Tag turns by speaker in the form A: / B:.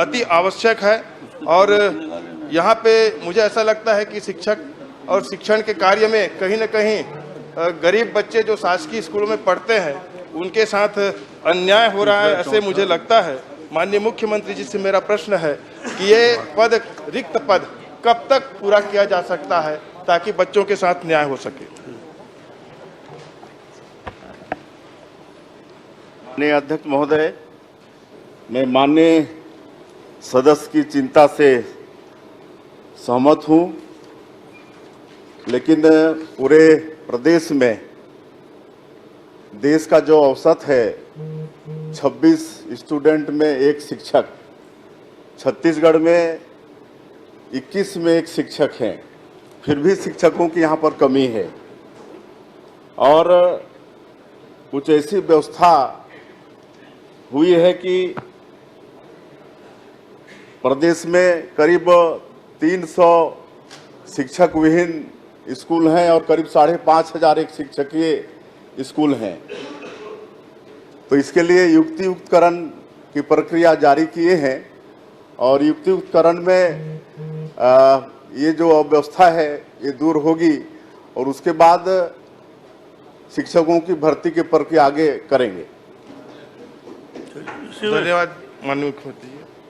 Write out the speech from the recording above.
A: अति आवश्यक है। और यहाँ पे मुझे ऐसा लगता है कि शिक्षक और शिक्षण के कार्य में कहीं न कहीं गरीब बच्चे जो शासकीय स्कूलों में पढ़ते हैं उनके साथ अन्याय हो रहा है, ऐसे मुझे लगता है। माननीय मुख्यमंत्री जी से मेरा प्रश्न है कि ये रिक्त पद कब तक पूरा किया जा सकता है ताकि बच्चों के साथ न्याय हो सके।
B: माननीय अध्यक्ष महोदय, मैं माननीय सदस्य की चिंता से सहमत हूं, लेकिन पूरे प्रदेश में देश का जो औसत है 26 स्टूडेंट में एक शिक्षक, छत्तीसगढ़ में 21 में एक शिक्षक हैं, फिर भी शिक्षकों की यहाँ पर कमी है। और कुछ ऐसी व्यवस्था हुई है कि प्रदेश में करीब 300 शिक्षक विहीन स्कूल हैं और करीब 5,500 एक शिक्षकीय स्कूल हैं। तो इसके लिए युक्तियुक्तकरण की प्रक्रिया जारी किए हैं और युक्तियुक्तकरण में ये जो अव्यवस्था है ये दूर होगी और उसके बाद शिक्षकों की भर्ती की प्रक्रिया आगे करेंगे।
A: धन्यवाद माननीय मुख्यमंत्री।